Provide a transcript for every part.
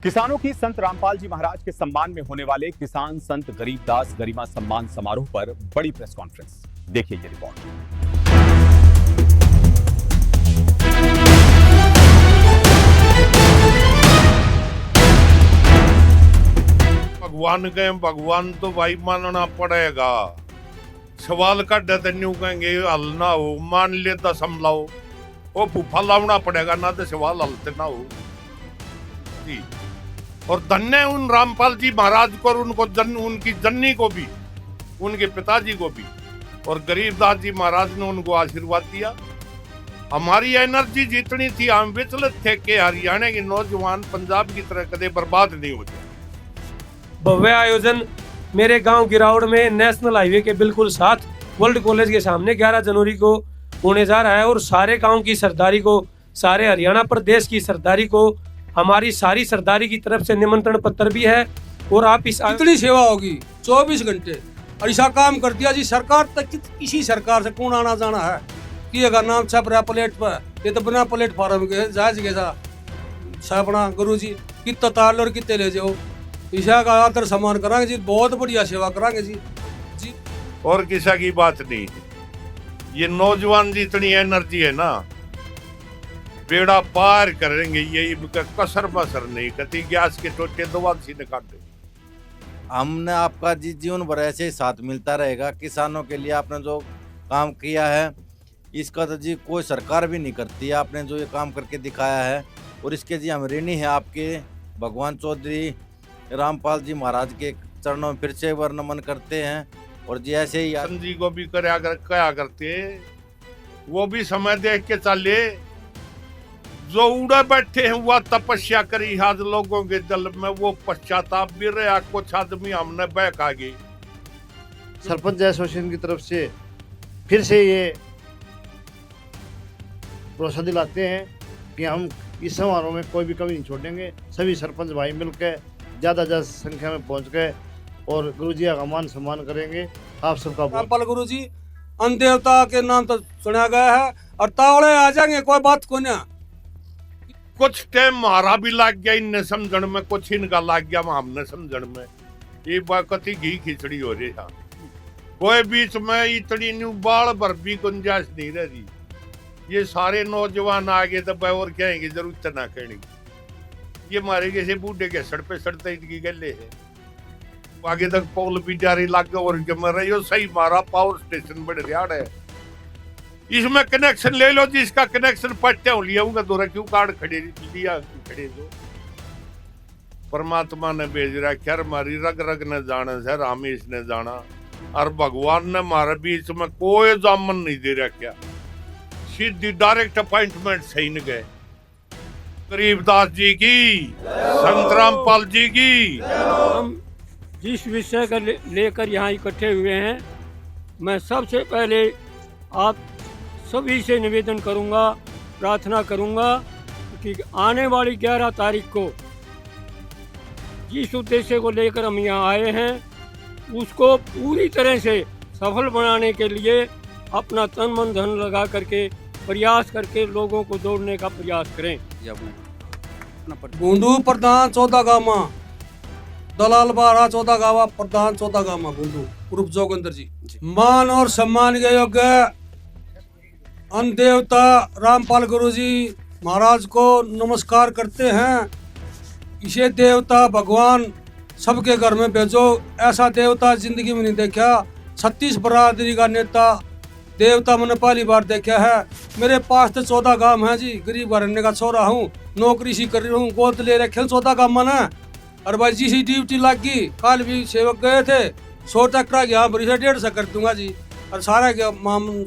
किसानों की संत रामपाल जी महाराज के सम्मान में होने वाले किसान संत गरीबदास गरिमा सम्मान समारोह पर बड़ी प्रेस कॉन्फ्रेंस। देखिए ये रिपोर्ट। भगवान के भगवान तो भाई मानना पड़ेगा। सवाल का डतन्यू कहेंगे हल ना हो, मान ले तो समझाओ, वो फूफा लावना पड़ेगा ना तो सवाल हलते ना हो जी। और धन्य उन रामपाल जी महाराज को और उनको उनकी जननी को भी, उनके पिताजी को भी, और गरीबदास जी महाराज ने उनको आशीर्वाद दिया। हमारी एनर्जी जितनी थी हम विचलित थे कि हरियाणा के नौजवान पंजाब की तरह कदे बर्बाद नहीं हो जाए। भव्य आयोजन मेरे गांव गिरावड़ में नेशनल हाईवे के बिल्कुल साथ वर्ल्ड कॉलेज के सामने 11 जनवरी को होने जा रहा है। और सारे गांव की सरदारी को, सारे हरियाणा प्रदेश की सरदारी को, हमारी सारी सरदारी की तरफ से निमंत्रण पत्र भी है। और आप इस कितनी सेवा होगी 24 घंटे और ऐसा काम कर दिया जी। सरकार तक किसी सरकार से कौन आना जाना है कि अगर नाम छप रहा प्लेट पर, ये तो बिना प्लेटफॉर्म के जायज कैसा छपना। गुरु जी कितना ताल और कितने ले जाओ, ईशा का आदर सम्मान करांगे जी, बहुत बढ़िया सेवा करांगे जी जी। और किसा की बात नहीं है, ये नौजवान जी इतनी एनर्जी है ना, बेड़ा पार करेंगे। ये इनका कसर बसर नहीं कती, गैस के टोटे दवा सी निकाल देंगे। हमने आपका जीवन भर ऐसे ही साथ मिलता रहेगा। किसानों के लिए आपने जो काम किया है इसका तो जी कोई सरकार भी नहीं करती है। आपने जो ये काम करके दिखाया है और इसके जी हम ऋणी है आपके। भगवान चौधरी रामपाल जी महाराज के चरणों में फिर से एक बार नमन करते हैं। और जी ऐसे ही जी को भी क्या करते, वो भी समय देख के चले। जो उड़े बैठे हैं वह तपस्या करी आज लोगों के दिल में, वो पश्चाताप भी रहा। कुछ आदमी हमने बहक आ गई। सरपंच एसोसिएशन की तरफ से फिर से ये भरोसा दिलाते हैं कि हम इस समारोह में कोई भी कमी नहीं छोड़ेंगे। सभी सरपंच भाई मिलकर ज्यादा संख्या में पहुंच गए और गुरु जी का मान सम्मान करेंगे। आप सबका रामपाल गुरु जी अन्न देवता के नाम तो सुना गया है और तावड़े आ जाएंगे, कोई बात को ना। कुछ टाइम हमारा भी लग गया इनने समझण में, कुछ इनका लग गया हमने समझण में। ये बात घी खिचड़ी हो रही है, कोई बीच में इतनी न्यू बाल भर भी गुंजाइश नहीं रही। ये सारे नौजवान आगे तो और कहेंगे जरूरत ना कहने। ये मारे कैसे बूढ़े के सड़ पे सड़ते इनकी गले है। आगे तक पोल भी जारी लग गए और मर रही हो। सही मारा पावर स्टेशन बड़े रियाड़ है, इसमें कनेक्शन ले लो जी। इसका कनेक्शन पट्टे हो लिया होगा, दो क्यों कार्ड खड़े लिया खड़े दो। परमात्मा ने भेज रखा, हमारी रग रग ने जाना है, रामेश ने जाना। और भगवान ने हमारे बीच में कोई जामन नहीं दे रखा, सीधी डायरेक्ट अपॉइंटमेंट सही न गए। गरीबदास जी की, संत रामपाल जी की। हम जिस विषय का लेकर यहाँ इकट्ठे हुए हैं, मैं सबसे पहले आप सभी से निवेदन करूँगा, प्रार्थना करूँगा कि आने वाली 11 तारीख को जिस उद्देश्य को लेकर हम यहाँ आए हैं उसको पूरी तरह से सफल बनाने के लिए अपना तन मन धन लगा करके प्रयास करके लोगों को जोड़ने का प्रयास करें। बूंदू प्रधान 14 गामा, दलाल बारा 14 गावा, प्रधान 14 गामा बूंदू उर्फ जोगिंदर जी। मान और सम्मान के योग्य अन्न देवता रामपाल गुरु जी महाराज को नमस्कार करते हैं। इसे देवता भगवान सबके घर में भेजो, ऐसा देवता जिंदगी में नहीं देखा। 36 बरादरी का नेता देवता मैंने पहली बार देखा है। मेरे पास तो 14 गांव है जी, गरीब घराने का छोरा हूँ, नौकरी सी कर रही हूँ, गोद ले रखे 14 गांव में। और भाई जी सी ड्यूटी लग गई, कल भी सेवक गए थे, 100 टकरा यहाँ बड़ी से 150 कर दूंगा जी। और सारा क्या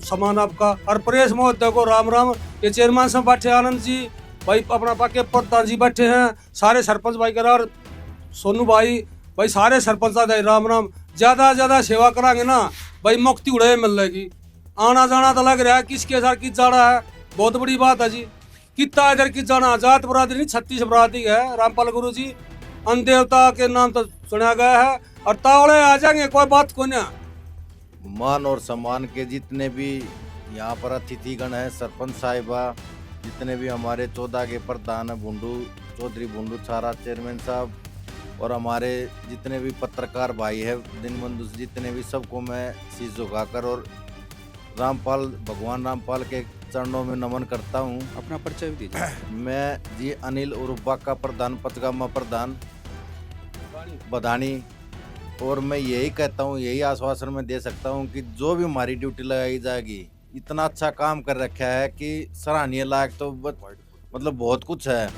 सामान आपका। और प्रेस महोदय को राम राम। ये चेयरमैन साहब बैठे आनंद जी भाई, अपना पाके प्रधान जी बैठे हैं, सारे सरपंच भाई करा और सोनू भाई सारे सरपंच राम राम। ज्यादा सेवा करांगे ना भाई, मुक्ति उड़े मिल जाएगी। आना जाना तो लग रहा है किसके साथ किस जाना है, बहुत बड़ी बात है जी। कितना इधर किस जाना, जात बरादरी नहीं 36 बरादरी है। रामपाल गुरु जी अन्न देवता के नाम तो सुना गया है और तावड़े आ जाएंगे, कोई बात को ना। मान और सम्मान के जितने भी यहाँ पर अतिथिगण है, सरपंच साहिबा, जितने भी हमारे 14 के प्रधान है, भुंडू चौधरी बुंडू छारा चेयरमैन साहब और हमारे जितने भी पत्रकार भाई हैं दीनबंधु जितने भी, सबको मैं शीश झुकाकर और भगवान रामपाल के चरणों में नमन करता हूँ। अपना परिचय भी दीजिए। मैं जी अनिल उर्फ बाका प्रधान, पचगामा प्रधान बधानी। और मैं यही कहता हूँ, यही आश्वासन मैं दे सकता हूँ कि जो भी हमारी ड्यूटी लगाई जाएगी, इतना अच्छा काम कर रखा है कि सराहनीय लायक तो मतलब बहुत कुछ है।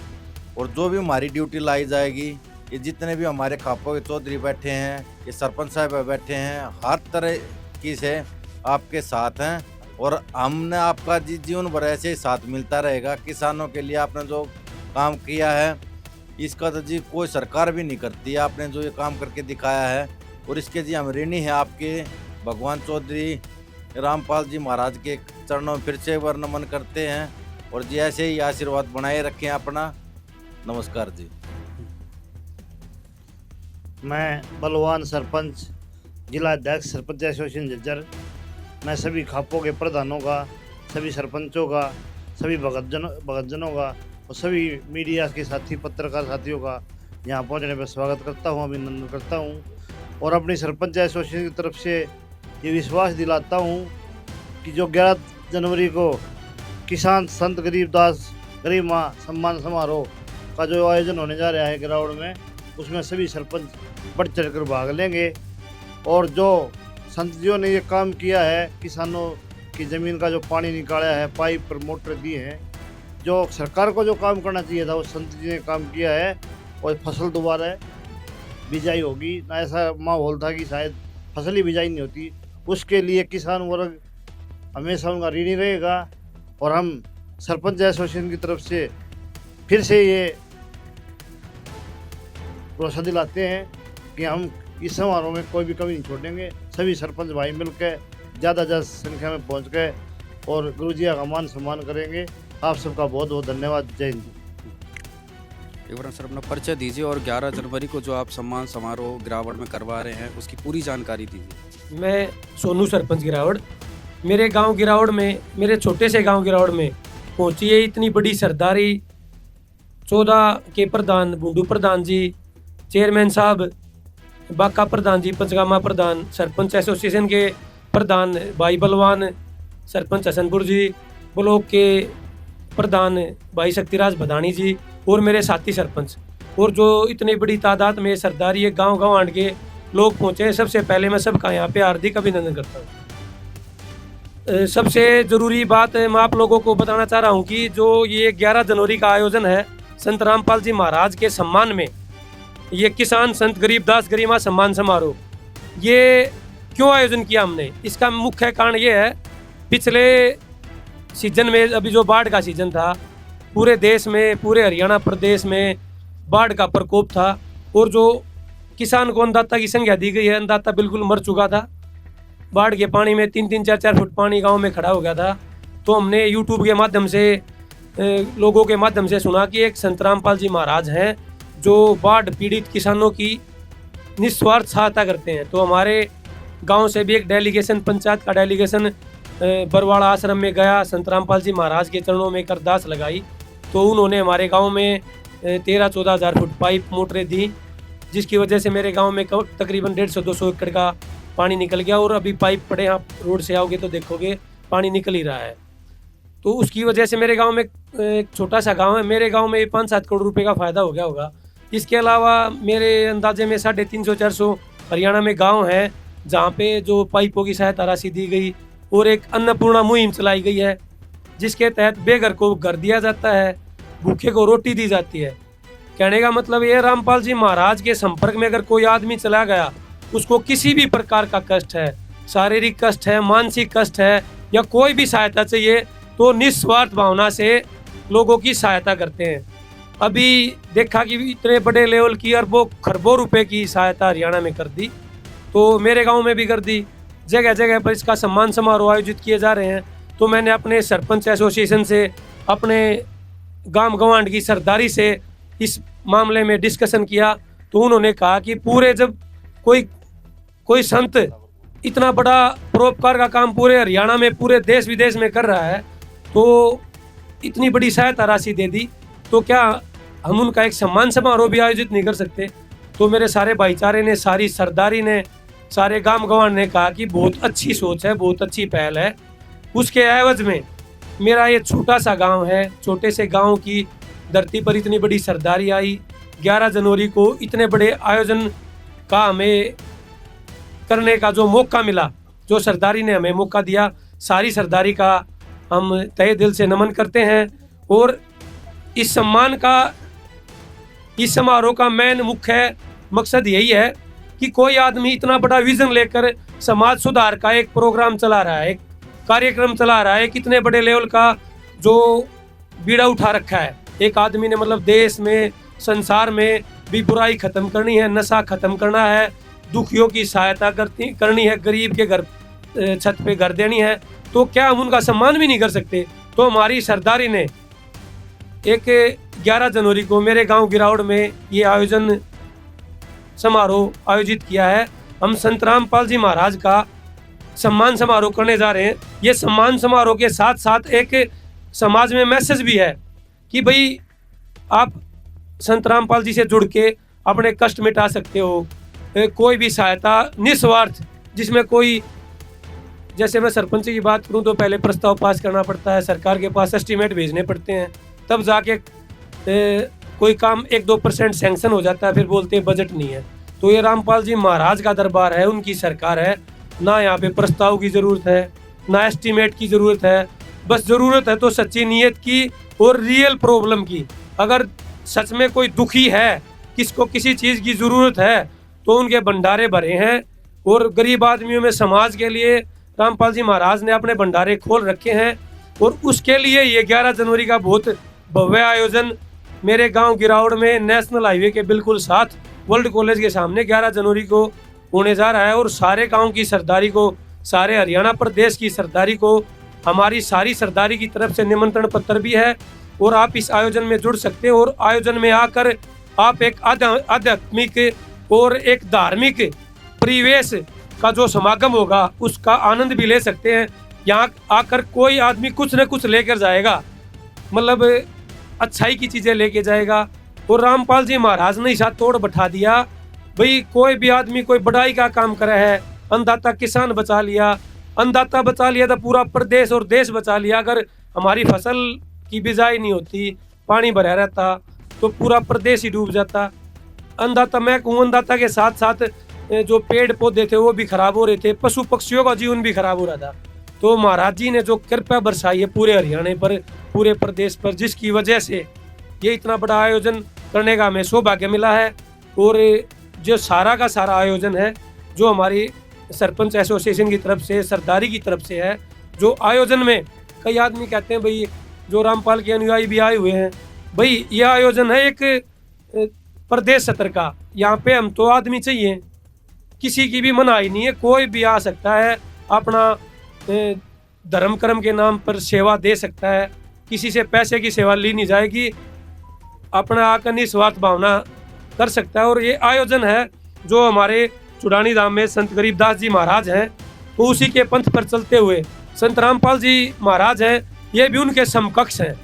और जो भी हमारी ड्यूटी लाई जाएगी, ये जितने भी हमारे खापो के चौधरी बैठे हैं, ये सरपंच साहब बैठे हैं, हर तरह की से आपके साथ हैं। और हमने आपका जीवन भर ऐसे ही साथ मिलता रहेगा। किसानों के लिए आपने जो काम किया है, इसका तो जी कोई सरकार भी नहीं करती। आपने जो ये काम करके दिखाया है, और इसके जी हम ऋणी हैं आपके। भगवान चौधरी रामपाल जी महाराज के चरणों में फिर से एक बार नमन करते हैं। और जी ऐसे ही आशीर्वाद बनाए रखें अपना। नमस्कार जी। मैं बलवान सरपंच, जिला अध्यक्ष सरपंच एसोसिएशन झज्जर। मैं सभी खापों के प्रधानों का, सभी सरपंचों का, सभी भगतजनों का और सभी मीडिया के साथी पत्रकार साथियों का यहाँ पहुँचने पर स्वागत करता हूँ, अभिनंदन करता हूँ। और अपनी सरपंच एसोसिएशन की तरफ से ये विश्वास दिलाता हूँ कि जो 11 जनवरी को किसान संत गरीबदास गरिमा सम्मान समारोह का जो आयोजन होने जा रहा है गिरावड़ में, उसमें सभी सरपंच बढ़ चढ़ कर भाग लेंगे। और जो संत जियों ने ये काम किया है, किसानों की ज़मीन का जो पानी निकाला है, पाइप पर मोटर दी है, जो सरकार को जो काम करना चाहिए था वो संत जी ने काम किया है। और फसल दोबारा बिजाई होगी ना, ऐसा माहौल था कि शायद फसल ही बिजाई नहीं होती। उसके लिए किसान वर्ग हमेशा उनका ऋणी रहेगा। और हम सरपंच एसोसिएशन की तरफ से फिर से ये भरोसा दिलाते हैं कि हम इस समारोह में कोई भी कमी नहीं छोड़ेंगे। सभी सरपंच भाई मिलकर ज़्यादा संख्या में पहुंच गए और गुरुजिया का मान सम्मान करेंगे। आप सबका बहुत बहुत धन्यवाद। जय हिंद। एक बार सर अपना परिचय दीजिए और 11 जनवरी को जो आप सम्मान समारोह गिरावड़ में करवा रहे हैं उसकी पूरी जानकारी दीजिए। मैं सोनू सरपंच गिरावड़। मेरे गांव गिरावड़ में, मेरे छोटे से गांव गिरावड़ में पहुंची है इतनी बड़ी सरदारी। 14 के प्रधान बुंडू प्रधान जी, चेयरमैन साहब बाका प्रधान जी, पंचगामा प्रधान, सरपंच एसोसिएशन के प्रधान भाई बलवान, सरपंच हसनपुर जी, ब्लॉक के प्रधान भाई शक्तिराज बधानी जी और मेरे साथी सरपंच, और जो इतनी बड़ी तादाद में सरदारी गांव गांव आंट के लोग पहुंचे हैं, सबसे पहले मैं सबका यहाँ पे हार्दिक अभिनंदन करता हूँ। सबसे ज़रूरी बात मैं आप लोगों को बताना चाह रहा हूँ कि जो ये 11 जनवरी का आयोजन है संत रामपाल जी महाराज के सम्मान में, ये किसान संत गरीबदास गरिमा सम्मान समारोह, ये क्यों आयोजन किया हमने, इसका मुख्य कारण ये है, पिछले सीजन में अभी जो बाढ़ का सीजन था, पूरे देश में, पूरे हरियाणा प्रदेश में बाढ़ का प्रकोप था। और जो किसान को अन्नदाता की संख्या दी गई है, अन्नदाता बिल्कुल मर चुका था। बाढ़ के पानी में 3-3, 4-4 फुट पानी गांव में खड़ा हो गया था। तो हमने यूट्यूब के माध्यम से, लोगों के माध्यम से सुना कि एक संत रामपाल जी महाराज हैं जो बाढ़ पीड़ित किसानों की निस्वार्थ सहायता करते हैं। तो हमारे गांव से भी एक डेलीगेशन, पंचायत का डेलीगेशन बरवाड़ा आश्रम में गया, संत रामपाल जी महाराज के चरणों में एक अरदास लगाई। तो उन्होंने हमारे गांव में 13-14 हज़ार फुट पाइप मोटरें दी, जिसकी वजह से मेरे गांव में तकरीबन 150-200 एकड़ का पानी निकल गया। और अभी पाइप पड़े, आप रोड से आओगे तो देखोगे पानी निकल ही रहा है। तो उसकी वजह से मेरे गांव में, एक छोटा सा गांव है, मेरे गांव में 5-7 करोड़ रुपए का फ़ायदा हो गया होगा। इसके अलावा मेरे अंदाजे में 350-400 हरियाणा में गांव हैं जहां पे जो पाइपों की सहायता राशि दी गई। और एक अन्नपूर्णा मुहिम चलाई गई है, जिसके तहत बेघर को घर दिया जाता है, भूखे को रोटी दी जाती है। कहने का मतलब ये, रामपाल जी महाराज के संपर्क में अगर कोई आदमी चला गया, उसको किसी भी प्रकार का कष्ट है, शारीरिक कष्ट है, मानसिक कष्ट है, या कोई भी सहायता चाहिए, तो निस्वार्थ भावना से लोगों की सहायता करते हैं। अभी देखा कि इतने बड़े लेवल की अरबों खरबों रुपए की सहायता हरियाणा में कर दी, तो मेरे गांव में भी कर दी। जगह जगह पर इसका सम्मान समारोह आयोजित किए जा रहे हैं। तो मैंने अपने सरपंच एसोसिएशन से, अपने गांव गवांड की सरदारी से इस मामले में डिस्कशन किया। तो उन्होंने कहा कि पूरे, जब कोई संत इतना बड़ा परोपकार का काम पूरे हरियाणा में, पूरे देश विदेश में कर रहा है, तो इतनी बड़ी सहायता राशि दे दी, तो क्या हम उनका एक सम्मान समारोह भी आयोजित नहीं कर सकते? तो मेरे सारे भाईचारे ने, सारी सरदारी ने, सारे गांव गंवार ने कहा कि बहुत अच्छी सोच है, बहुत अच्छी पहल है। उसके एवज में मेरा ये छोटा सा गांव है, छोटे से गांव की धरती पर इतनी बड़ी सरदारी आई। 11 जनवरी को इतने बड़े आयोजन का हमें करने का जो मौका मिला, जो सरदारी ने हमें मौका दिया, सारी सरदारी का हम तहे दिल से नमन करते हैं। और इस सम्मान का, इस समारोह का मेन मुख्य मकसद यही है कि कोई आदमी इतना बड़ा विजन लेकर समाज सुधार का एक प्रोग्राम चला रहा है, एक कार्यक्रम चला रहा है, कितने बड़े लेवल का जो बीड़ा उठा रखा है एक आदमी ने, मतलब देश में, संसार में भी बुराई खत्म करनी है, नशा खत्म करना है, दुखियों की सहायता करनी है, गरीब के घर छत पे घर देनी है, तो क्या हम उनका सम्मान भी नहीं कर सकते? तो हमारी सरदारी ने एक 11 जनवरी को मेरे गांव गिरावड़ में ये आयोजन समारोह आयोजित किया है। हम संत रामपाल जी महाराज का सम्मान समारोह करने जा रहे हैं। ये सम्मान समारोह के साथ साथ एक समाज में मैसेज भी है कि भाई आप संत रामपाल जी से जुड़ के अपने कष्ट मिटा सकते हो। कोई भी सहायता निस्वार्थ, जिसमें कोई, जैसे मैं सरपंच की बात करूं तो पहले प्रस्ताव पास करना पड़ता है, सरकार के पास एस्टीमेट भेजने पड़ते हैं, तब जाके कोई काम 1-2% सैंक्शन हो जाता है, फिर बोलते हैं बजट नहीं है। तो ये रामपाल जी महाराज का दरबार है, उनकी सरकार है, ना यहाँ पे प्रस्ताव की ज़रूरत है, ना एस्टीमेट की ज़रूरत है, बस ज़रूरत है तो सच्ची नीयत की और रियल प्रॉब्लम की। अगर सच में कोई दुखी है, किसको किसी चीज़ की ज़रूरत है, तो उनके भंडारे भरे हैं। और गरीब आदमियों में समाज के लिए रामपाल जी महाराज ने अपने भंडारे खोल रखे हैं। और उसके लिए ये 11 जनवरी का बहुत भव्य आयोजन मेरे गांव गिरावड़ में नेशनल हाईवे के बिल्कुल साथ वर्ल्ड कॉलेज के सामने 11 जनवरी को होने जा रहा है। और सारे गांव की सरदारी को, सारे हरियाणा प्रदेश की सरदारी को, हमारी सारी सरदारी की तरफ से निमंत्रण पत्र भी है। और आप इस आयोजन में जुड़ सकते हैं और आयोजन में आकर आप एक आध्यात्मिक और एक धार्मिक परिवेश का जो समागम होगा उसका आनंद भी ले सकते हैं। यहाँ आकर कोई आदमी कुछ न कुछ लेकर जाएगा, मतलब अच्छाई की चीज़ें लेके जाएगा। और रामपाल जी महाराज ने इसा तोड़ बैठा दिया, भाई कोई भी आदमी कोई बड़ाई का काम करे है, अन्नदाता किसान बचा लिया, अन्नदाता बचा लिया तो पूरा प्रदेश और देश बचा लिया। अगर हमारी फसल की बिजाई नहीं होती, पानी भरा रहता, तो पूरा प्रदेश ही डूब जाता। अन्नदाता, मैं कहूँ अन्नदाता के साथ साथ जो पेड़ पौधे थे वो भी खराब हो रहे थे, पशु पक्षियों का जीवन भी खराब हो रहा था। तो महाराज जी ने जो कृपा बरसाई है पूरे हरियाणा पर, पूरे प्रदेश पर, जिसकी वजह से ये इतना बड़ा आयोजन करने का हमें सौभाग्य मिला है। और जो सारा का सारा आयोजन है, जो हमारी सरपंच एसोसिएशन की तरफ से, सरदारी की तरफ से है, जो आयोजन में कई आदमी कहते हैं भाई जो रामपाल के अनुयायी भी आए हुए हैं, भाई यह आयोजन है एक प्रदेश स्तर का। यहाँ पे हम तो आदमी चाहिए, किसी की भी मनाही नहीं है, कोई भी आ सकता है, अपना धर्म कर्म के नाम पर सेवा दे सकता है, किसी से पैसे की सेवा ली नहीं जाएगी, अपना आकर निस्वार्थ भावना कर सकता है। और ये आयोजन है जो हमारे चुड़ानी धाम में संत गरीबदास जी महाराज हैं, तो उसी के पंथ पर चलते हुए संत रामपाल जी महाराज हैं, ये भी उनके समकक्ष हैं।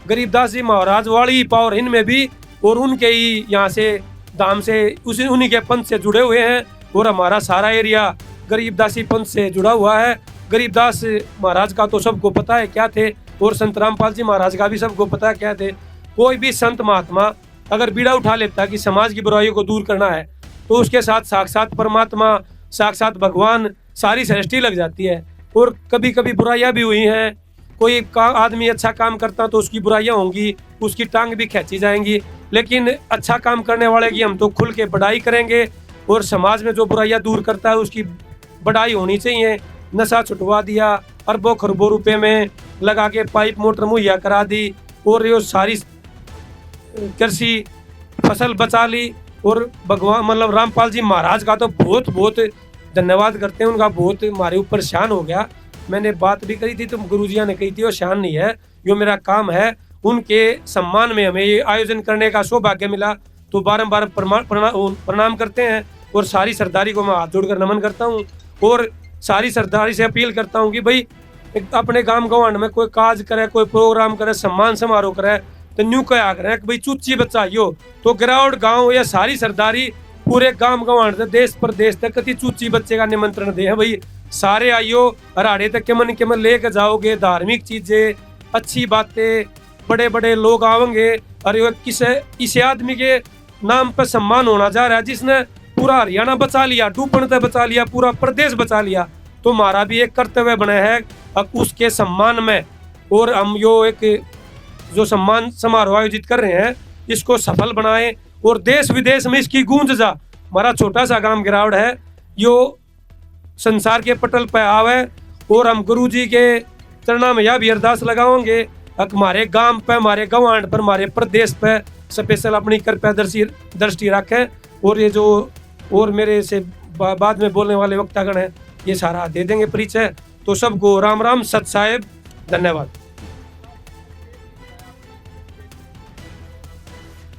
गरीबदास जी महाराज वाली पावर इनमें भी, और उनके ही यहाँ से धाम से उसी उन्हीं के पंथ से जुड़े हुए हैं। और हमारा सारा एरिया गरीबदासी पंथ से जुड़ा हुआ है। गरीबदास महाराज का तो सबको पता है क्या थे, और संत रामपाल जी महाराज का भी सबको पता है क्या थे। कोई भी संत महात्मा अगर बीड़ा उठा लेता कि समाज की बुराइयों को दूर करना है, तो उसके साथ साक्षात परमात्मा, साक्षात भगवान, सारी सृष्टि लग जाती है। और कभी कभी बुराइयां भी हुई हैं, कोई आदमी अच्छा काम करता तो उसकी बुराइयां होंगी, उसकी टांग भी खींची जाएंगी, लेकिन अच्छा काम करने वाले की हम तो खुल के बड़ाई करेंगे। और समाज में जो बुराइयां दूर करता है उसकी बड़ाई होनी चाहिए। नशा छुटवा दिया, अरबों खरबों रुपए में लगा के पाइप मोटर मुहैया करा दी, और ये सारी कृषि फसल बचा ली। और भगवान, मतलब रामपाल जी महाराज का तो बहुत बहुत धन्यवाद करते हैं, उनका बहुत हमारे ऊपर शान हो गया। मैंने बात भी करी थी तो गुरुजिया ने कही थी, वो शान नहीं है, यो मेरा काम है। उनके सम्मान में हमें ये आयोजन करने का सौभाग्य मिला, तो बारंबार प्रणाम करते हैं। और सारी सरदारी को मैं हाथ जोड़कर नमन करता हूँ, और सारी सरदारी से अपील करता हूँ कि भाई अपने गांव गंवांड में कोई काज करे, कोई प्रोग्राम करे, सम्मान समारोह करे, तो न्यू क्या करें कि भाई चूची बच्चा आइयो तो गिरावट गांव या सारी सरदारी पूरे गांव गंवाण से देश प्रदेश तक कति चूची बच्चे का निमंत्रण दे है भाई सारे आइयो अराड़े तक केमन लेके जाओगे धार्मिक चीजें अच्छी बातें बड़े बड़े लोग आवेंगे और ये किसी आदमी के नाम पर सम्मान होना जा रहा है जिसने पूरा हरियाणा बचा लिया डूबन तक बचा लिया पूरा प्रदेश बचा लिया तो हमारा भी एक कर्तव्य बना है अब उसके सम्मान में और हम यो एक जो सम्मान समारोह आयोजित कर रहे हैं इसको सफल बनाएं और देश विदेश में इसकी गूंज जा। हमारा छोटा सा गांव गिरावड़ है यो संसार के पटल पे आवे और हम गुरु जी के चरणा में यह भी अरदास लगाओगे हमारे गांव पे हमारे गंवाण पर हमारे प्रदेश पे स्पेशल अपनी कृपया दृष्टि रखें और ये जो और मेरे से बाद में बोलने वाले वक्तागण हैं ये सारा दे देंगे परिचय। तो सबको राम राम सत साहेब धन्यवाद।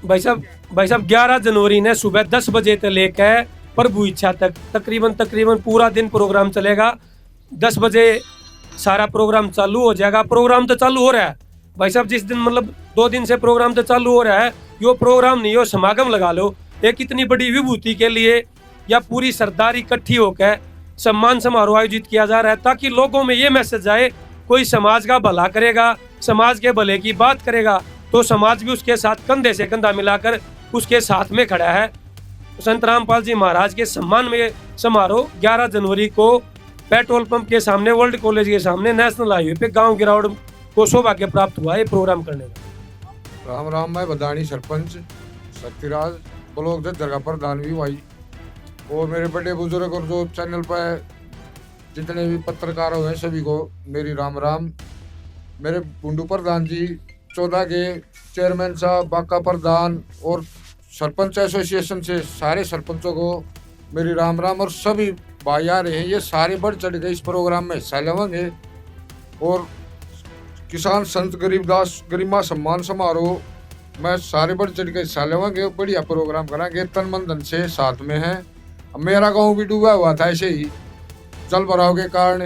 भाई साहब 11 जनवरी ने सुबह 10 बजे से लेकर प्रभु इच्छा तक तकरीबन पूरा दिन प्रोग्राम चलेगा। 10 बजे सारा प्रोग्राम चालू हो जाएगा। प्रोग्राम तो चालू हो रहा है भाई साहब जिस दिन मतलब 2 दिन से प्रोग्राम तो चालू हो रहा है यो प्रोग्राम नहीं हो समागम लगा लो एक इतनी बड़ी विभूति के लिए या पूरी सरदारी इकट्ठी होकर सम्मान समारोह आयोजित किया जा रहा है ताकि लोगों में ये मैसेज आए कोई समाज का भला करेगा समाज के भले की बात करेगा तो समाज भी उसके साथ कंधे से कंधा मिलाकर उसके साथ में खड़ा है। संत रामपाल जी महाराज के सम्मान में समारोह 11 जनवरी को पेट्रोल पंप के सामने वर्ल्ड कॉलेज के सामने नेशनल हाईवे पे गांव गिरावड़ को सौभाग्य प्राप्त हुआ है प्रोग्राम करने का। राम राम। मैं बदानी सरपंच शक्तिराज ब्लॉक दरगाह प्रधान भी भाई और मेरे बड़े बुजुर्ग और जो चैनल पर जितने भी पत्रकार हुए सभी को मेरी राम राम। मेरे बुंडू प्रधान जी 14 के चेयरमैन साहब बाका प्रधान और सरपंच एसोसिएशन से सारे सरपंचों को मेरी राम राम और सभी भाई आ रहे हैं ये सारे बढ़ चढ़ गए इस प्रोग्राम में हिस्सा लेंगे और किसान संत गरीबदास गरिमा सम्मान समारोह में सारे बढ़ चढ़ के हिस्सा लेंगे बढ़िया प्रोग्राम कराएंगे तन मन धन से साथ में है। मेरा गांव भी डूबा हुआ था ऐसे ही जल भराव के कारण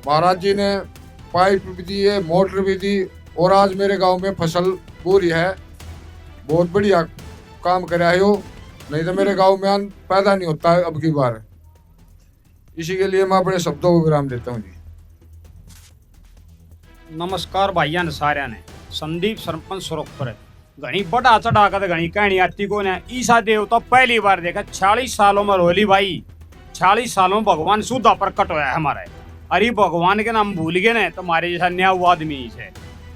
महाराज जी ने पाइप भी दी है मोटर भी दी और आज मेरे गांव में फसल पूरी है बहुत बढ़िया काम करा है हो नहीं तो मेरे गांव में अन्न पैदा नहीं होता है अब की बार। इसी के लिए मैं अपने शब्दों को विराम देता हूँ जी। नमस्कार भाइया ने सारे ने संदीप सरपंच सुरखपुर घनी बड़ा चढ़ा कर घनी कहनी आती को ने ईसा देव तो पहली बार देखा 40 सालों में रोली भाई 40 सालों में भगवान सुधा प्रकट होया है हमारे। अरे भगवान के नाम भूल गए ना तुम्हारे जैसा न्याय आदमी से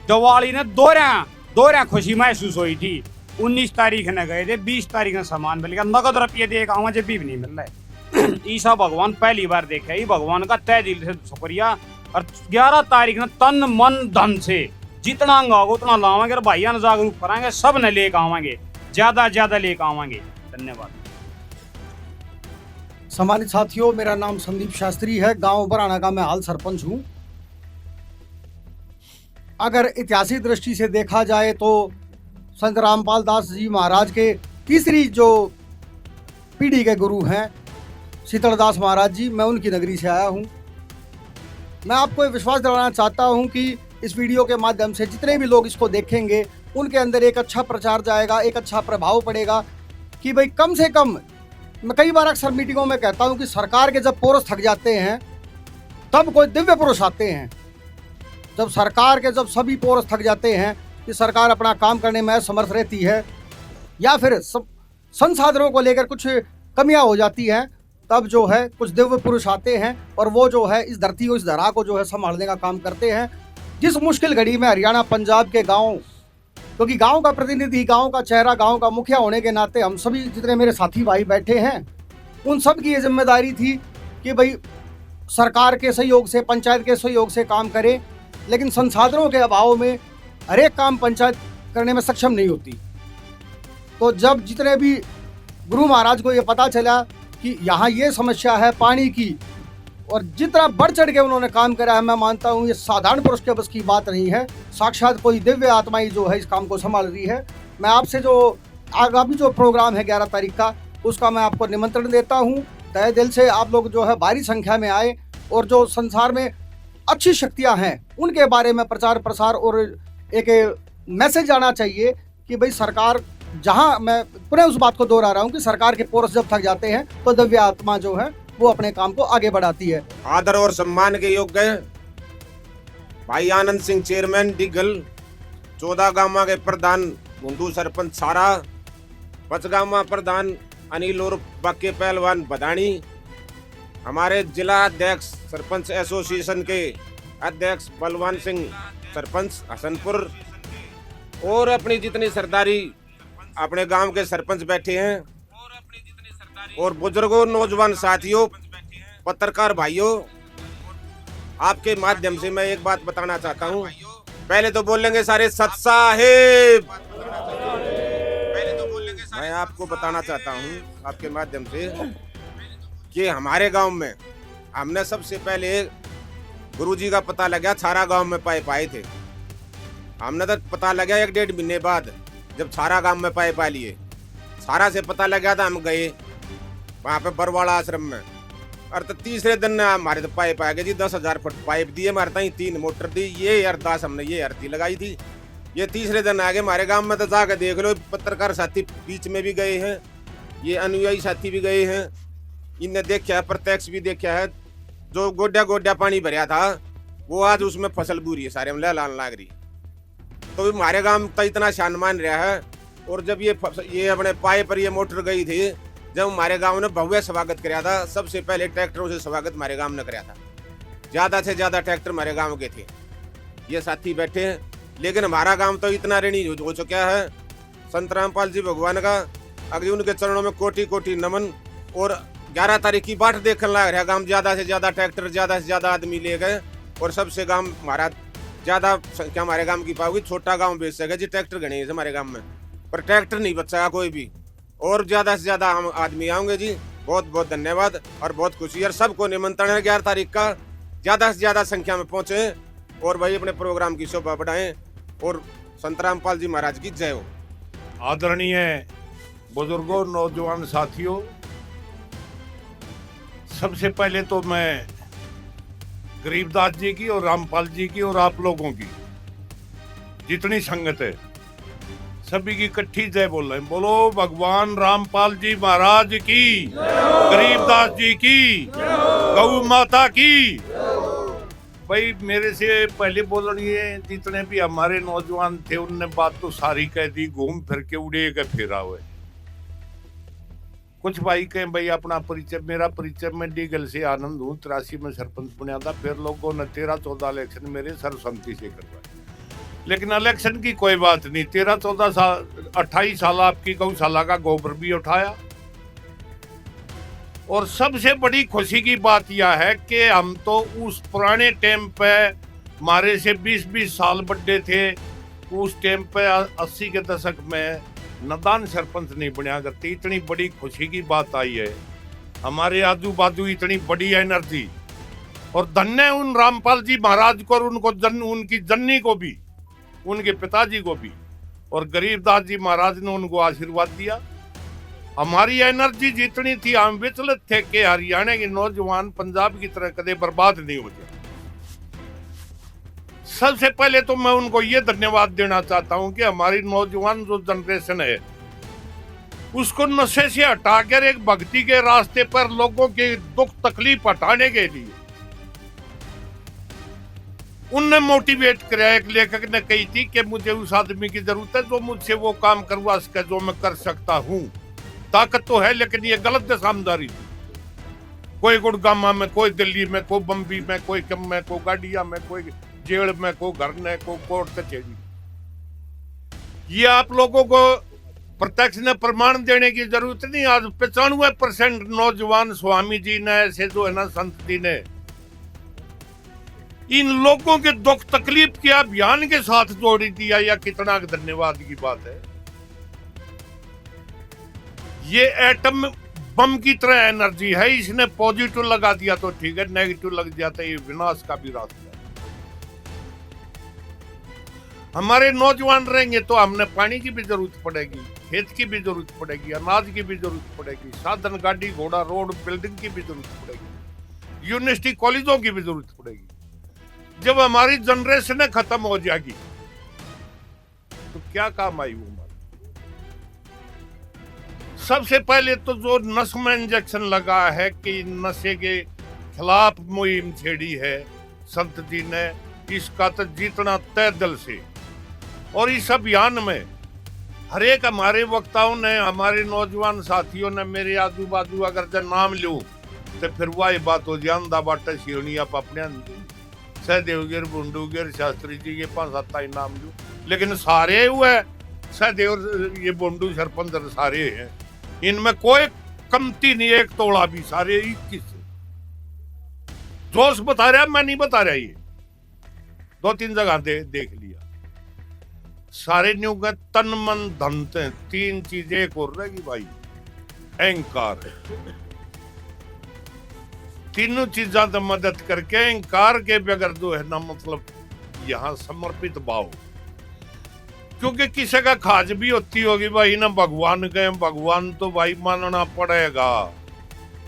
दिवाली ने दोहरा खुशी महसूस हुई थी। 19 तारीख ने गए थे 20 तारीख ने सामान मिल गया नगद रुपये दे आवा जब भी नहीं मिल रहा है। ईसा भगवान पहली बार देखे ही भगवान का तय दिल से शुक्रिया और 11 तारीख ने तन मन धन से जितना होगा उतना लावांगे और भाइयों ने जागरूक कराएंगे सब ने लेकर आवांगे ज्यादा लेकर आवांगे। धन्यवाद। सम्मानित साथियों मेरा नाम संदीप शास्त्री है गांव बराना का मैं हाल सरपंच हूं। अगर ऐतिहासिक दृष्टि से देखा जाए तो संत रामपाल दास जी महाराज के तीसरी जो पीढ़ी के गुरु हैं शीतलदास महाराज जी मैं उनकी नगरी से आया हूं। मैं आपको ये विश्वास दिलाना चाहता हूं कि इस वीडियो के माध्यम से जितने भी लोग इसको देखेंगे उनके अंदर एक अच्छा प्रचार जाएगा एक अच्छा प्रभाव पड़ेगा कि भाई कम से कम मैं कई बार अक्सर मीटिंगों में कहता हूं कि सरकार के जब पोरस थक जाते हैं तब कोई दिव्य पुरुष आते हैं। जब सरकार के जब सभी पोरस थक जाते हैं कि सरकार अपना काम करने में असमर्थ रहती है या फिर संसाधनों को लेकर कुछ कमियां हो जाती हैं तब जो है कुछ दिव्य पुरुष आते हैं और वो जो है इस धरती को इस धरा को जो है संभालने का काम करते हैं। जिस मुश्किल घड़ी में हरियाणा पंजाब के गाँव क्योंकि गांव का प्रतिनिधि गांव का चेहरा गांव का मुखिया होने के नाते हम सभी जितने मेरे साथी भाई बैठे हैं उन सब की ये जिम्मेदारी थी कि भाई सरकार के सहयोग से पंचायत के सहयोग से काम करे लेकिन संसाधनों के अभाव में हर एक काम पंचायत करने में सक्षम नहीं होती। तो जब जितने भी गुरु महाराज को ये पता चला कि यहाँ ये समस्या है पानी की और जितना बढ़ चढ़ के उन्होंने काम करा है मैं मानता हूँ ये साधारण पुरुष के बस की बात नहीं है साक्षात कोई दिव्य आत्मा ही जो है इस काम को संभाल रही है। मैं आपसे जो आगामी जो प्रोग्राम है 11 तारीख का उसका मैं आपको निमंत्रण देता हूँ। तहे दिल से आप लोग जो है भारी संख्या में आए और जो संसार में अच्छी शक्तियाँ हैं उनके बारे में प्रचार प्रसार और एक मैसेज आना चाहिए कि भाई सरकार, जहां मैं पुनः उस बात को दोहरा रहा हूं कि सरकार के पोरस जब थक जाते हैं तो दिव्य आत्मा जो है वो अपने काम को आगे बढ़ाती है। आदर और सम्मान के योग्य भाई आनंद सिंह चेयरमैन डिगल, 14 गांव के प्रधान गुंडू सरपंच सारा, 5 गांव प्रधान अनिल और बाके पहलवान बदानी, हमारे जिला अध्यक्ष सरपंच एसोसिएशन के अध्यक्ष बलवान सिंह सरपंच हसनपुर, और अपनी जितनी सरदारी अपने गांव के सरपंच बैठे हैं, और बुजुर्गों, नौजवान साथियों, पत्रकार भाइयों, आपके माध्यम से मैं एक बात बताना चाहता हूं। पहले तो बोलेंगे सारे सत साहिब, मैं आपको बताना चाहता हूं आपके माध्यम से कि हमारे गांव में हमने सबसे पहले गुरुजी का पता लगा छारा गांव में पाइप आए थे। हमने तो पता लगा 1-1.5 महीने बाद, जब छारा गांव में पाइप आ लिए, छारा से पता लगा था, हम गए वहां पे बरवाड़ा आश्रम में, और तो तीसरे दिन हमारे तो पाइप आ गए जी, 10,000 फुट पाइप दिए हमारे ताई, 3 मोटर दी, ये अरदास हमने ये आरती लगाई थी, ये तीसरे दिन आ गए हमारे गांव में। तो जाकर देख लो, पत्रकार साथी बीच में भी गए हैं, ये अनुयायी साथी भी गए हैं, इनने देखा है, प्रत्यक्ष भी देखा है। जो गोड्या गोड्या पानी भरया था वो आज उसमें फसल बूरी है, सारे में लान लाग रही। तो हमारे गांव तो इतना शान मान रहा है। और जब ये अपने पाए पर ये मोटर गई थी, जब हमारे गांव ने भव्य स्वागत कराया था, सबसे पहले ट्रैक्टरों से स्वागत हमारे गांव ने कराया था, ज्यादा से ज्यादा ट्रैक्टर हमारे गांव के थे, ये साथी बैठे हैं। लेकिन हमारा गांव तो इतना ऋणी हो चुका है संत रामपाल जी भगवान का, अगर उनके चरणों में कोटि कोटि नमन। और 11 तारीख की बाट देखने लग रहा गांव, ज्यादा से ज्यादा ट्रैक्टर, ज्यादा से ज्यादा आदमी ले गए, और सबसे गांव हमारा ज्यादा संख्या हमारे गांव की पाओगी। छोटा गांव बेच सके जी, ट्रैक्टर गणे हमारे गांव में, पर ट्रैक्टर नहीं बचा कोई भी, और ज्यादा से ज्यादा हम आदमी आएंगे जी। बहुत बहुत धन्यवाद और बहुत खुशी, और सबको निमंत्रण है 11 तारीख का, ज्यादा से ज्यादा संख्या में पहुंचे और भाई अपने प्रोग्राम की शोभा बढ़ाएं। और संत रामपाल जी महाराज की जय हो। आदरणीय बुजुर्गों, नौजवान साथियों, सबसे पहले तो मैं गरीबदास जी की और रामपाल जी की और आप लोगों की जितनी संगत है, सभी की इकट्ठी जय बोल रहे हैं। बोलो भगवान रामपाल जी महाराज की, गरीबदास जी की, गौ माता की। भाई मेरे से पहले बोल रही है, जितने भी हमारे नौजवान थे उनने बात तो सारी कह दी, घूम फिर के उड़े के फिरा हुए। कुछ भाई कहें भाई अपना परिचय, मेरा परिचय, मैं डीगल से आनंद हूँ, 83 में सरपंच बना था, फिर लोगों ने 13-14 इलेक्शन मेरे सर्वसम्मति से करवाए। लेकिन इलेक्शन की कोई बात नहीं, 13-14 साल, 28 साल आपकी गौशाला का गोबर भी उठाया। और सबसे बड़ी खुशी की बात यह है कि हम तो उस पुराने टाइम पे, हमारे से 20-20 साल बड़े थे, उस टाइम पे 80 के दशक में नदान सरपंच नहीं बनया करती। इतनी बड़ी खुशी की बात आई है, हमारे आजू बाजू इतनी बड़ी एनर्जी। और धन्य उन रामपाल जी महाराज को और उनकी जननी को भी, उनके पिताजी को भी, और गरीबदास जी महाराज ने उनको आशीर्वाद दिया। हमारी एनर्जी जितनी थी, हम विचलित थे कि हरियाणा के नौजवान पंजाब की तरह कदे बर्बाद नहीं हो जाए। सबसे पहले तो मैं उनको ये धन्यवाद देना चाहता हूं कि हमारी नौजवान जो जनरेशन है उसको नशे से हटाकर एक भक्ति के रास्ते पर लोगों के दुख तकलीफ हटाने के लिए उनने मोटिवेट कराया। एक लेखक ने कही थी कि मुझे उस आदमी की जरूरत है जो मुझसे वो काम करवा सके जो मैं कर सकता हूं। ताकत तो है लेकिन ये गलत दिशा में जा रही थी। कोई गुड़गामा में, कोई दिल्ली में, कोई बम्बई में, कोई कम में, कोई गाड़िया में, कोई जेल में, कोई घर में, कोई कोर्ट कचहरी। ये आप लोगों को प्रत्यक्ष ने प्रमाण देने की जरूरत नहीं। आज 95% नौजवान स्वामी जी ने, ऐसे जो है ना संत जी ने, इन लोगों के दुख तकलीफ के अभियान के साथ जोड़ दिया। या कितना धन्यवाद की बात है। ये एटम बम की तरह एनर्जी है, इसने पॉजिटिव लगा दिया तो ठीक है, नेगेटिव लग जाता है ये विनाश का भी रास्ता है। हमारे नौजवान रहेंगे तो हमने पानी की भी जरूरत पड़ेगी, खेत की भी जरूरत पड़ेगी, अनाज की भी जरूरत पड़ेगी, साधन, गाड़ी, घोड़ा, रोड, बिल्डिंग की भी जरूरत पड़ेगी, यूनिवर्सिटी, कॉलेजों की भी जरूरत पड़ेगी। जब हमारी जनरेशन खत्म हो जाएगी तो क्या काम आई वो हमारी। सबसे पहले तो जो नस में इंजेक्शन लगा है कि नशे के खिलाफ मुहिम छेड़ी है संत जी ने, इसका तो जीतना तय दिल से। और इस अभियान में हर एक हमारे वक्ताओं ने, हमारे नौजवान साथियों ने, मेरे आजू बाजू अगर जब नाम लूं तो फिर वही बात हो जाए बाटा शिवनी आप अपने सहदेवगिर, बुंडूगिर, शास्त्री जी के 5-7 ही नाम लूं, लेकिन सारे हुए सहदेव, ये बुंडू सरपंच सारे हैं, इनमें कोई कमती नहीं, एक तोड़ा भी, सारे 21 जोश बता रहा, मैं नहीं बता रहा, ये 2-3 जगह देख लिया, सारे न्यू का तन मन धन थे, 3 चीजें एक और रहेगी भाई, अहंकार, तीनों चीजा तो मदद करके अहंकार के बगैर जो है ना, मतलब यहाँ समर्पित भाव, क्योंकि किसी का खाज भी होती होगी भाई ना, भगवान के, भगवान तो भाई मानना पड़ेगा,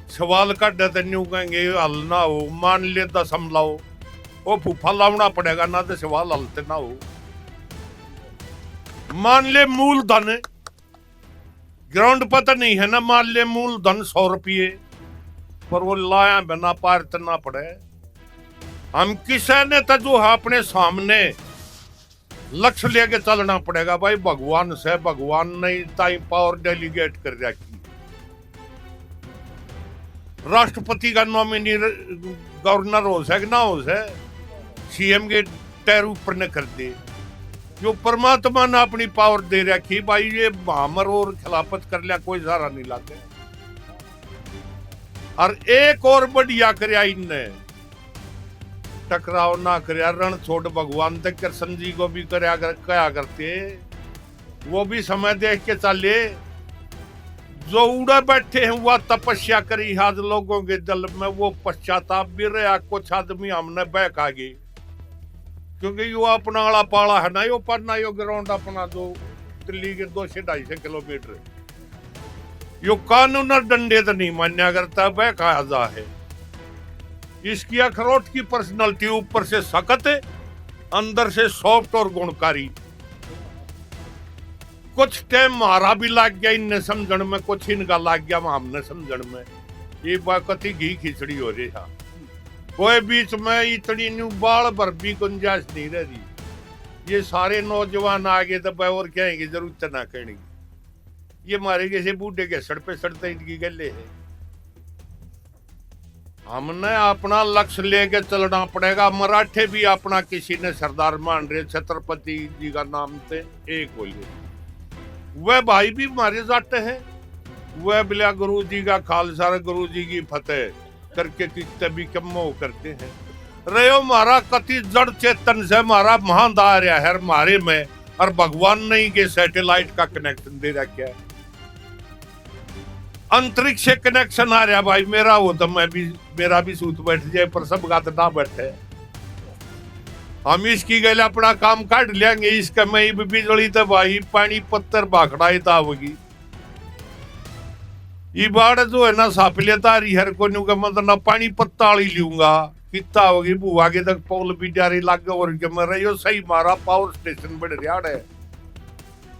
सवाल का डर न्यू कहेंगे हल ना हो, मान ले 10 हमलाओ, वो फूफा लावना पड़ेगा ना, तो सवाल हलते ना हो। मान ले मूलधन ग्राउंड पता नहीं है ना, मान ले मूलधन 100 रुपये, पर वो लाया बिना पार ना पड़े, हम किसी ने तो जो है अपने सामने लक्ष्य लेके चलना पड़ेगा भाई, भगवान से, भगवान नहीं ताई पावर डेलीगेट कर रखी, राष्ट्रपति का नॉमिनी गवर्नर हो सके ना हो सके, सीएम के टैर ऊपर न कर दे, जो परमात्मा ने अपनी पावर दे रखी भाई, ये हमर और खिलाफत कर लिया कोई सहारा नहीं लाते। और एक और बढ़िया करया इनने, टकराव ना करया, रण छोड़ भगवान तक कृष्ण जी को भी क्या करते, वो भी समय देख के चले, जो उड़ा बैठे हैं वह तपस्या करी आज लोगों के दिल में, वो पश्चाताप भी रहा, कुछ आदमी हमने बैक आ गई, क्योंकि यो अपना आला पाला है ना, यो पढ़ना, यो ग्राउंड अपना जो दिल्ली के 200-250 किलोमीटर, यो कानून और डंडे तो नहीं मान्या करता, बैक आ जा है, इसकी अखरोट की पर्सनालिटी ऊपर से सख्त है, अंदर से सॉफ्ट और गुणकारी। कुछ टाइम मारा भी लग गया इनने समझण में, कुछ इनका लग गया हमने समझण में, ये कति घी खिचड़ी हो रही है, कोई बीच में इतनी न्यू बाल भर भी गुंजाइश नहीं रही, ये सारे नौजवान आगे तो और कहेंगे जरूरत ना कहने की, ये मारे जैसे बूढ़े के सड़ पे सड़ते इनकी गले है। हमने अपना लक्ष्य लेके चलना पड़ेगा, मराठे भी अपना किसी ने सरदार मान रहे, छत्रपति जी का नाम से एक बोलिए, वह भाई भी मारे जाते हैं, वह बिला गुरु जी का खालसा, गुरु जी की फतेह करके कितने भी कम करते हैं। रहो मारा कति जड़ चेतन से मारा महान आ रहा है हमारे में, और भगवान नहीं के सैटेलाइट का कनेक्शन दे रखा है, अंतरिक्ष से कनेक्शन आ रहा भाई, मेरा हो तो मैं भी, मेरा भी सूत बैठ जाए, पर सब गात ना बैठे, हम इसकी गल अपना काम काट लेंगे, इसका मैं बिजली तो भाई पानी पत्थर भाखड़ा होगी, ये बाढ़ जो है ना सापिले तारी हर को न्यू का मतलब ना पानी पत्ता वाली लूंगा, कितना होगी बुआ के तक पोल भी जारी लग गए, और मर रही हो सही मारा पावर स्टेशन बढ़ रहा है,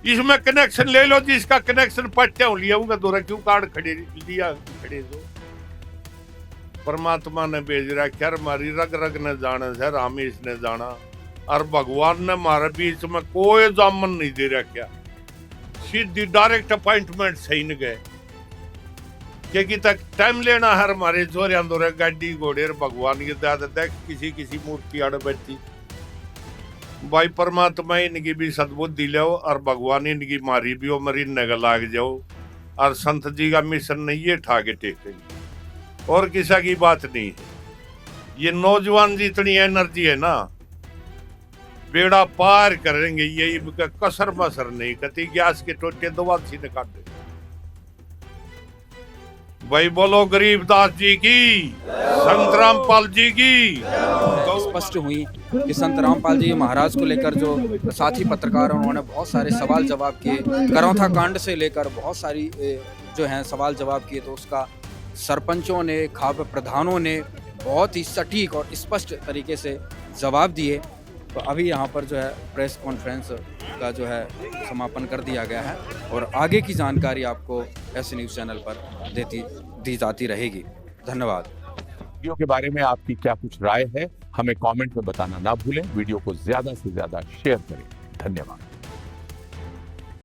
इसमें कनेक्शन ले लो, जिसका कनेक्शन पट्टे हो लिया होगा, दो क्यों कार्ड खड़े लिया खड़े दो, परमात्मा ने भेज रखा, हमारी रग रग ने जाना है, रामेश ने जाना, और भगवान ने हमारे बीच में कोई जामन नहीं दे रखा, सीधी डायरेक्ट अपॉइंटमेंट सही न गए, क्योंकि तक टाइम लेना है हमारे जोरे अंदर गाड़ी घोड़े, भगवान की दाद देख किसी मूर्ति आड़ बैठी भाई, परमात्मा इनकी भी सद्बुद्धि लो, और भगवान इनकी मारी भी हो, मरी नगर लाग जाओ, और संत जी का मिशन नहीं ये ठाके टेकेंगे, और किसी की बात नहीं है, ये नौजवान जी इतनी एनर्जी है ना, बेड़ा पार करेंगे, यही कसर मसर नहीं कती, गैस के टोटे दवा सी ने काटे भाई, बोलो गरीबदास जी की, संत रामपाल जी की। स्पष्ट हुई कि संत रामपाल जी महाराज को लेकर जो साथी पत्रकार उन्होंने बहुत सारे सवाल जवाब किए, करौथा कांड से लेकर बहुत सारी जो हैं सवाल जवाब किए, तो उसका सरपंचों ने, खाप प्रधानों ने बहुत ही सटीक और स्पष्ट तरीके से जवाब दिए। तो अभी यहाँ पर जो है प्रेस कॉन्फ्रेंस का जो है समापन कर दिया गया है। और आगे की जानकारी आपको ऐसे न्यूज़ चैनल पर दी जाती रहेगी। धन्यवाद। वीडियो के बारे में आपकी क्या कुछ राय है, हमें कमेंट में बताना ना भूलें। वीडियो को ज्यादा से ज्यादा शेयर करें। धन्यवाद।